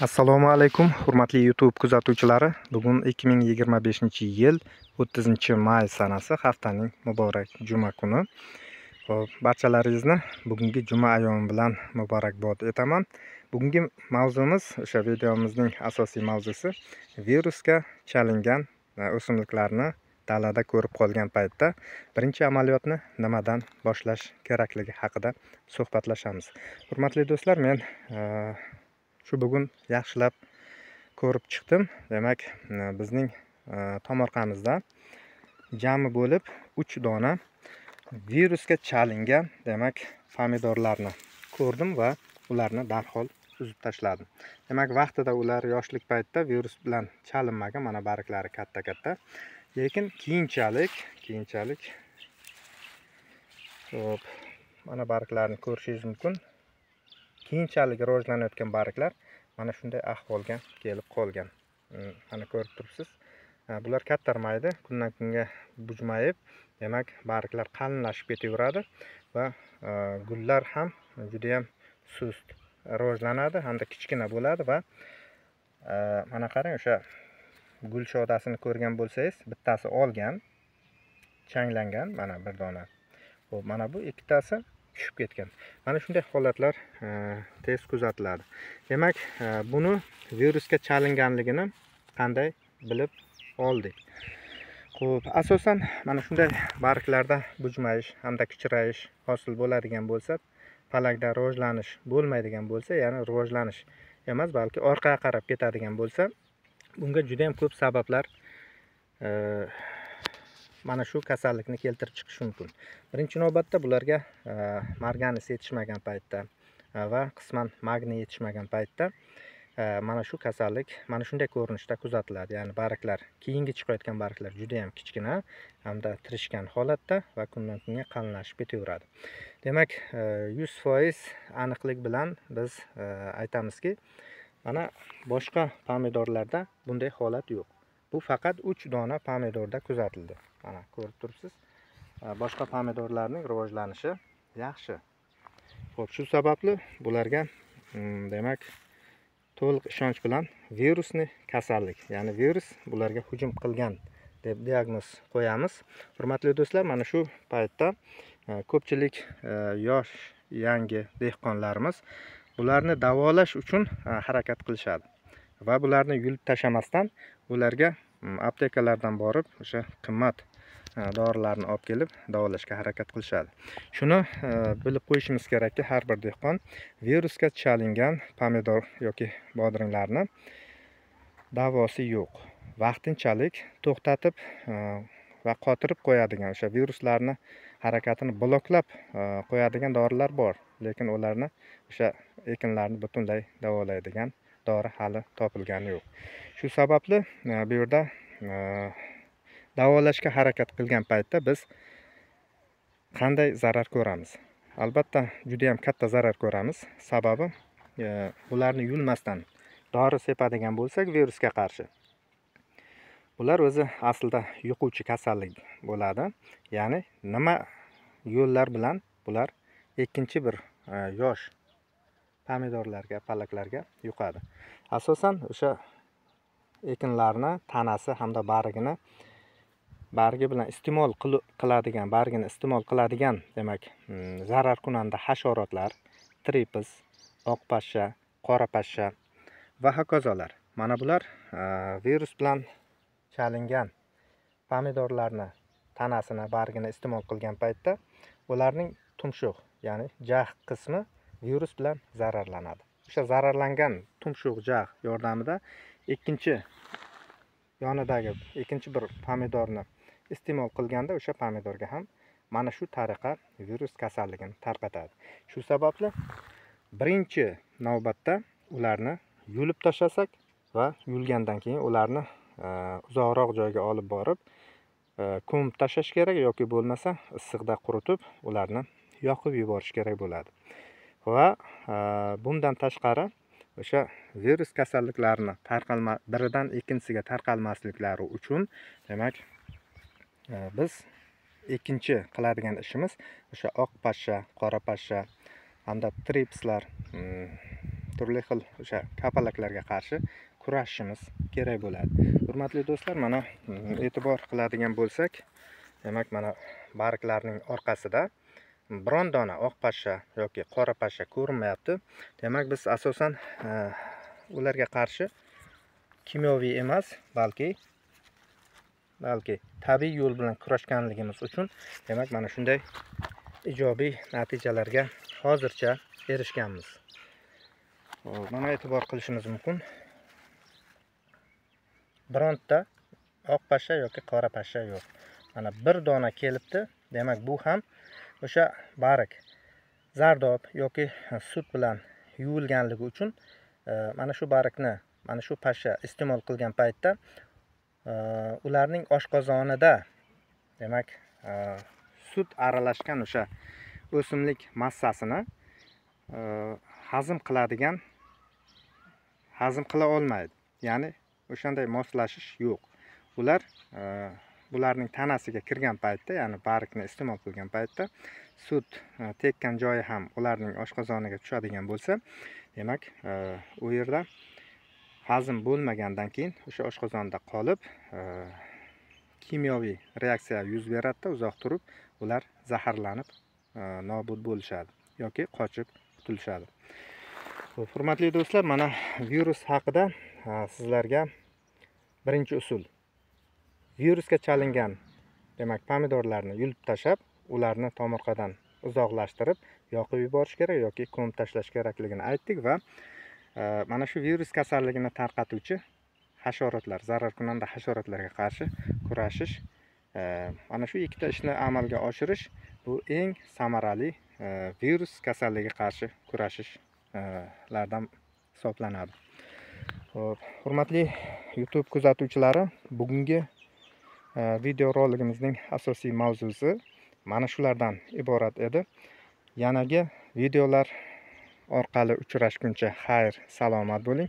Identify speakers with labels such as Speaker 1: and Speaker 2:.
Speaker 1: Assalomu alaykum, hurmatli YouTube kuzatuvchilari. Bugun 2025-yil 30-may sanasi, haftaning muborak juma kuni. Xo'p, barchalaringizni bugungi juma ayyomi bilan muborakbod etaman. Bugungi mavzumiz, o'sha videomizning asosiy mavzusi virusga chalingan o'simliklarni dalada ko'rib qolgan paytda birinchi amaliyotni nimadan boshlash kerakligi haqida suhbatlashamiz. Hurmatli do'stlar, men shu bugun yaxshilab ko'rib chiqdim. Demak, bizning tomorqamizda jami bo'lib 3 dona virusga chalingan, demak, pomidorlarni ko'rdim va ularni darhol uzib tashladim. Demak, vaqtida ular yoshlik paytda virus bilan chalinmagan, mana barglari katta-katta. Lekin keyinchalik hop, mana barglarni ko'rishingiz mumkin. Keyinchalik rivojlanayotgan barglar mana shunday ahvolga kelib qolgan. Mana ko'rib turibsiz. Bular kattarmaydi, kundan kunga bujmayib, demak, barglar qalinlashib ketaveradi va gullar ham juda ham sust rivojlanadi hamda kichkina bo'ladi va mana qarang, o'sha gul shodasini ko'rgan bo'lsangiz, bittasi olgan, changlangan, mana bir dona. Xo'p, mana bu ikkitasi tushib ketgan. Mana shunday holatlar tez kuzatiladi. Demak, buni virusga chalinganligini qanday bilib oldik? Xo'p, asosan mana shunday barglarda bujmayish hamda kichrayish hosil bo'ladigan bo'lsa, falakda rivojlanish bo'lmaydigan bo'lsa, ya'ni rivojlanish emas, balki orqaga qarab ketadigan bo'lsa, bunga juda ham ko'p sabablar mana shu kasallikni keltirib chiqishi mumkin. Birinchi navbatda bularga marganis yetishmagan paytda va qisman magniy yetishmagan paytda mana shu kasallik mana shunday ko'rinishda kuzatiladi. Ya'ni barglar, keyingi chiqayotgan barglar juda ham kichkina hamda tirishgan holatda va kundan kunga qalinlashib ketaveradi. Demak, 100% aniqlik bilan biz aytamizki, mana boshqa pomidorlarda bunday holat yo'q. Bu faqat 3 dona pomidorda kuzatildi. Mana ko'rib turibsiz. Boshqa pomidorlarning rivojlanishi yaxshi. Xo'p, shu sababli bularga demak, to'liq ishonch bilan virusni kasallik, ya'ni virus bularga hujum qilgan deb diagnoz qo'yamiz. Hurmatli do'stlar, mana shu paytda ko'pchilik yosh, yangi dehqonlarimiz bularni davolash uchun harakat qilishadi va bularni yulib tashlamasdan ularga aptekalardan borib o'sha qimmat dorilarni olib kelib davolashga harakat qilishadi. Shuni bilib qo'yishimiz kerakki, har bir dehqon virusga chalingan pomidor yoki bodringlarni davosi yo'q. Vaqtinchalik to'xtatib va qotirib qo'yadigan, o'sha viruslarni harakatini bloklab qo'yadigan dorilar bor, lekin ularni o'sha ekinlarni butunlay davolaydigan dori hali topilgani yo'q. Shu sababli bu yerda davolashga harakat qilgan paytda biz qanday zarar ko'ramiz? Albatta, juda ham katta zarar ko'ramiz. Sababi bularni yulmasdan dori sepadigan bo'lsak virusga qarshi, bular o'zi aslida yuquvchi kasallik bo'ladi. Ya'ni nima yo'llar bilan bular ikkinchi bir yosh pomidorlarga, palaklarga yuqadi? Asosan o'sha ekinlarni tanasi hamda bargi bilan iste'mol qiladigan, bargini iste'mol qiladigan, demak, zarar kunanda hasharotlar, tripis, oq pashsha, qora pashsha va hokazolar. Mana bular virus bilan chalingan pomidorlarni tanasini, bargini iste'mol qilgan paytda ularning tumshuq, ya'ni jag' qismi virus bilan zararlanadi. O'sha zararlangan tumshuq jag' yordamida yonidagi ikkinchi bir pomidorni iste'mol qilganda o'sha pomidorga ham mana shu tariqa virus kasalligini tarqatadi. Shu sababli birinchi navbatda ularni yulib tashlasak va yulgandan keyin ularni uzoqroq joyga olib borib ko'mib tashlash kerak yoki bo'lmasa issiqda quritib ularni yoqib yuborish kerak bo'ladi. Va bundan tashqari o'sha virus kasalliklarini biridan ikkinchisiga tarqalmasliklari uchun, demak, biz ikkinchi qiladigan ishimiz o'sha oq pashsha, qora pashsha hamda tripslar, turli xil o'sha kapalaklarga qarshi kurashishimiz kerak bo'ladi. Hurmatli do'stlar, mana e'tibor qiladigan bo'lsak, demak mana barglarning orqasida biron dona oq pashsha yoki qora pashsha ko'rinmayapti. Demak, biz asosan ularga qarshi kimyoviy emas, balki tabiiy yo'l bilan kurashganligimiz uchun demak mana shunday ijobiy natijalarga hozircha erishganmiz. Mana e'tibor qilishimiz mumkin. Bironta oq pashsha yoki qora pashsha yo'q. Mana bir dona kelibdi. Demak, bu ham o'sha bariq zardob yoki sut bilan yuvilganligi uchun mana shu bariqni mana shu pashsha iste'mol qilgan paytda ularning oshqozonida demak sut aralashgan o'sha o'simlik massasini hazm qila olmaydi. Ya'ni o'shanday moslashish yo'q. Bularning tanasiga kirgan paytda, ya'ni bariqni iste'mol qilgan paytda sut tekkan joyi ham ularning oshqozoniga tushadigan bo'lsa, demak u yerda hazm bo'lmagandan keyin o'sha oshqozonda qolib kimyoviy reaksiya yuz beradi. Uzoq turib ular zaharlanib nobud bo'lishadi yoki qochib qutulishadi. Hurmatli do'stlar, mana virus haqida sizlarga birinchi usul. Virusga chalingan demak pomidorlarni yulib tashab, ularni tomorqadan uzoqlashtirib yoqib yuborish kerak yoki ko'mib tashlash kerakligini aytdik va mana shu virus kasalligini tarqatuvchi hasharotlar, zararkunanda hasharotlarga qarshi kurashish, mana shu ikkita ishni amalga oshirish bu eng samarali virus kasalligiga qarshi kurashishlardan hisoblanadi. Hurmatli YouTube kuzatuvchilari, bugungi video roligimizning asosiy mavzusi mana shulardan iborat edi. Yanagi videolar orqali uchrashguncha xayr, salomat bo'ling.